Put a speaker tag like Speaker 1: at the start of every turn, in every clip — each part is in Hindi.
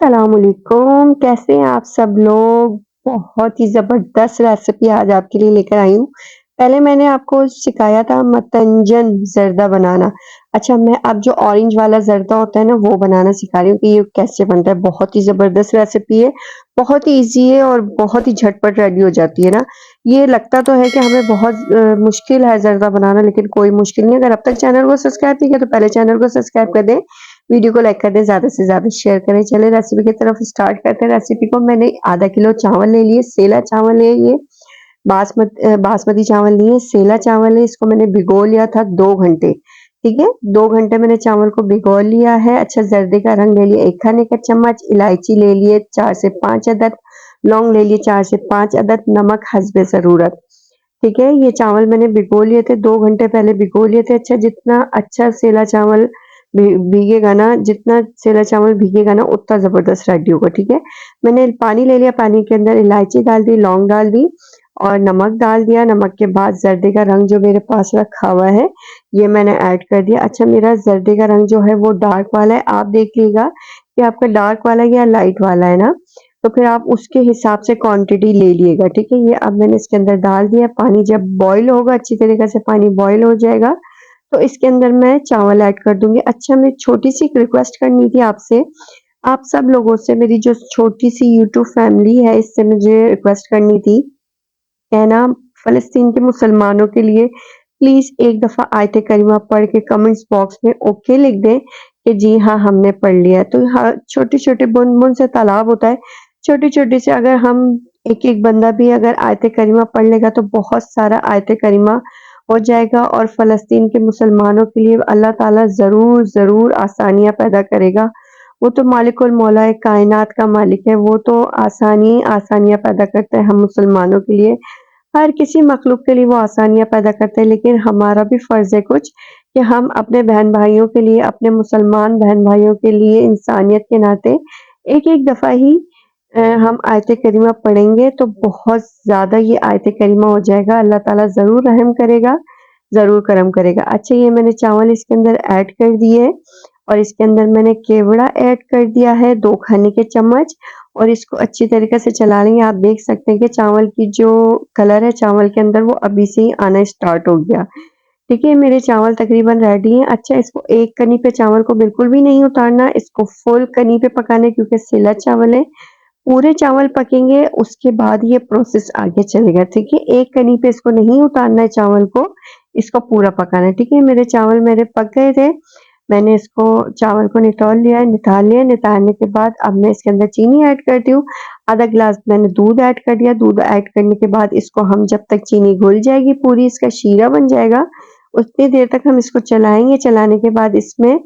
Speaker 1: अस्सलामुअलैकुम, कैसे हैं आप सब लोग? बहुत ही ज़बरदस्त रेसिपी आज आपके लिए लेकर आई हूँ। पहले मैंने आपको सिखाया था मतंजन ज़र्दा बनाना। अच्छा, मैं अब जो ऑरेंज वाला ज़र्दा होता है ना, वो बनाना सिखा रही हूँ कि ये कैसे बनता है। बहुत ही ज़बरदस्त रेसिपी है, बहुत ही ईज़ी है और बहुत ही झटपट रेडी हो जाती है ना। ये लगता तो है कि हमें बहुत मुश्किल है ज़र्दा बनाना, लेकिन कोई मुश्किल नहीं है। अगर अब तक चैनल को सब्सक्राइब नहीं किया, तो पहले चैनल को सब्सक्राइब कर दें, वीडियो को लाइक कर दें, ज़्यादा से ज़्यादा शेयर करें। चलिए रेसिपी की तरफ स्टार्ट करते हैं। रेसिपी को मैंने आधा किलो चावल ले लिए, सेला चावल है ये, बासमती चावल नहीं है, सेला चावल है। इसको मैंने भिगो लिया था 2 घंटे, ठीक है? 2 घंटे मैंने चावल को भिगो लिया है। अच्छा, जर्दे का रंग ले लिया 1 खाने का चम्मच, इलायची ले लिए 4 से 5 अदद, लौंग ले लिए 4 से 5 अदद, नमक हस्बे ज़रूरत, ठीक है? ये चावल मैंने भिगो लिए थे, 2 घंटे पहले भिगो लिए थे। अच्छा, जितना अच्छा सेला चावल भीगेगा ना, जितना सेला चावल भीगेगा ना, उतना ज़बरदस्त रेडी होगा, ठीक है? मैंने पानी ले लिया, पानी के अंदर इलायची डाल दी, लौंग डाल दी और नमक डाल दिया। नमक के बाद जर्दे का रंग जो मेरे पास रखा हुआ है, ये मैंने ऐड कर दिया। अच्छा, मेरा जर्दे का रंग जो है वो डार्क वाला है, आप देख लीजिएगा कि आपका डार्क वाला है या लाइट वाला है ना, तो फिर आप उसके हिसाब से क्वांटिटी ले लिएगा, ठीक है? ये अब मैंने इसके अंदर डाल दिया। पानी जब बॉयल होगा, अच्छी तरीके से पानी बॉयल हो जाएगा, तो इसके अंदर मैं चावल ऐड कर दूँगी। अच्छा, मैं छोटी-सी एक रिक्वेस्ट करनी थी आपसे, आप सब लोगों से, मेरी जो छोटी-सी यूट्यूब फैमिली है, इससे मुझे रिक्वेस्ट करनी थी, है ना, फ़लस्तीन के मुसलमानों के लिए प्लीज़ एक दफ़ा आयत करीमा पढ़ के कमेंट्स बॉक्स में ओके लिख दें कि जी हाँ, हमने पढ़ लिया। तो हाँ, छोटे-छोटे बूँद-बूँद से तालाब होता है, छोटी-छोटी से अगर हम एक-एक बंदा भी अगर आयत करीमा पढ़ लेगा, तो बहुत सारा आयत करीमा हो जाएगा और फ़लस्तीन के मुसलमानों के लिए अल्लाह ताला ज़रूर, ज़रूर आसानियाँ पैदा करेगा। वो तो मालिकुल मौला है, कायनात का मालिक है, वो तो आसानियाँ पैदा करता है हम मुसलमानों के लिए। हर किसी मखलूक के लिए वो आसानियाँ पैदा करते हैं, लेकिन हमारा भी फ़र्ज़ है कुछ कि हम अपने बहन-भाइयों के लिए, अपने मुसलमान बहन-भाइयों के लिए इंसानियत के नाते एक-एक दफ़ा ही हम आयत करीमा पढ़ेंगे, तो बहुत ज़्यादा ये आयत करीमा हो जाएगा। अल्लाह ताला ज़रूर रहम करेगा, ज़रूर करम करेगा। अच्छा, ये मैंने चावल इसके अंदर ऐड कर दिए और इसके अंदर मैंने केवड़ा ऐड कर दिया है 2 खाने के चम्मच और इसको अच्छी तरीके से चला लेंगे। आप देख सकते हैं कि चावल की जो कलर है चावल के अंदर, वो अभी से ही आना स्टार्ट हो गया। ठीक है, मेरे चावल तकरीबन रेडी हैं। अच्छा, इसको एक कनी पे चावल को बिल्कुल भी नहीं उतारना, इसको फुल कनी पे पकाना है क्योंकि सिला चावल है। पूरे चावल पकेंगे, उसके बाद ये प्रोसेस आगे चलेगा, ठीक है? एक कनी पे इसको नहीं उतारना है चावल को, इसको पूरा पकाना है, ठीक है? मेरे पक गए थे, मैंने इसको चावल को नितार लिया। नितारने के बाद अब मैं इसके अंदर चीनी ऐड करती हूँ। आधा गिलास मैंने दूध ऐड कर दिया। दूध ऐड करने के बाद इसको हम जब तक चीनी घुल जाएगी, पूरी इसका शीरा बन जाएगा, उतनी देर तक हम इसको चलाएँगे। चलाने के बाद इसमें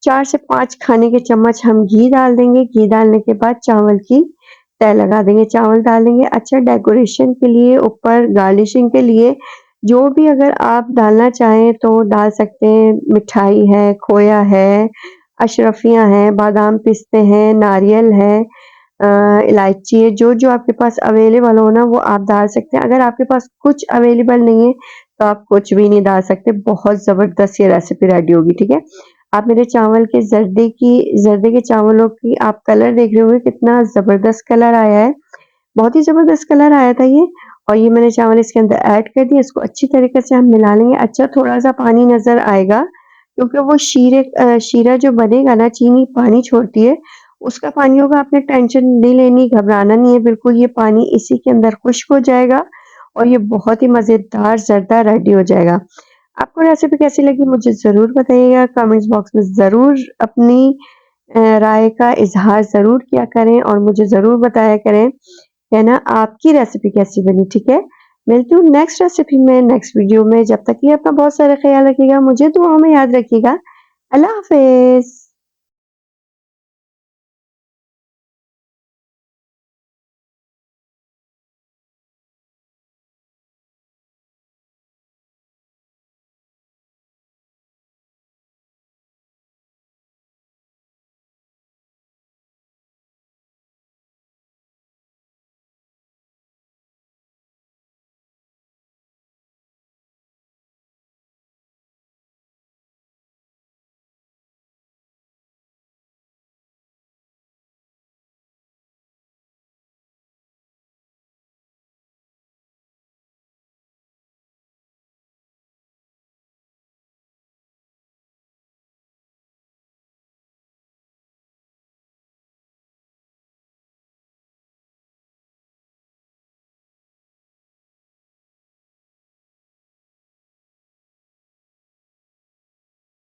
Speaker 1: 4 से 5 खाने के चम्मच हम घी डाल देंगे। घी डालने के बाद चावल की तह लगा देंगे, चावल डाल देंगे। अच्छा, डेकोरेशन के लिए, ऊपर गार्निशिंग के लिए जो भी अगर आप डालना चाहें तो डाल सकते हैं। मिठाई है, खोया है, अशरफियाँ हैं, बादाम पिस्ते हैं, नारियल है, इलायची है, जो-जो आपके पास अवेलेबल हो ना, वो आप डाल सकते हैं। अगर आपके पास कुछ अवेलेबल नहीं है, तो आप कुछ भी नहीं डाल सकते। बहुत ज़बरदस्त ये रेसिपी रेडी होगी, ठीक है? आप मेरे चावल के जर्दे के चावलों की आप कलर देख रहे होंगे, कितना ज़बरदस्त कलर आया है। बहुत ही ज़बरदस्त कलर आया था ये। और ये मैंने चावल इसके अंदर ऐड कर दिए, इसको अच्छी तरीके से हम मिला लेंगे। अच्छा, थोड़ा-सा पानी नज़र आएगा क्योंकि वो शीरा जो बनेगा ना, चीनी पानी छोड़ती है, उसका पानी होगा। आपने टेंशन नहीं लेनी, घबराना नहीं है बिल्कुल, ये पानी इसी के अंदर खुश्क हो जाएगा और ये बहुत ही मज़ेदार ज़र्दा रेडी हो जाएगा। आपको रेसिपी कैसी लगी मुझे ज़रूर बताइएगा, कमेंट्स बॉक्स में ज़रूर अपनी राय का इज़हार ज़रूर किया करें और मुझे ज़रूर बताया करें, है ना, आपकी रेसिपी कैसी बनी, ठीक है? मिलती हूँ नेक्स्ट रेसिपी में, नेक्स्ट वीडियो में। जब तक के लिए अपना बहुत सारा ख़्याल रखिएगा, मुझे दुआओं में याद रखिएगा। अल्लाह हाफ़िज़।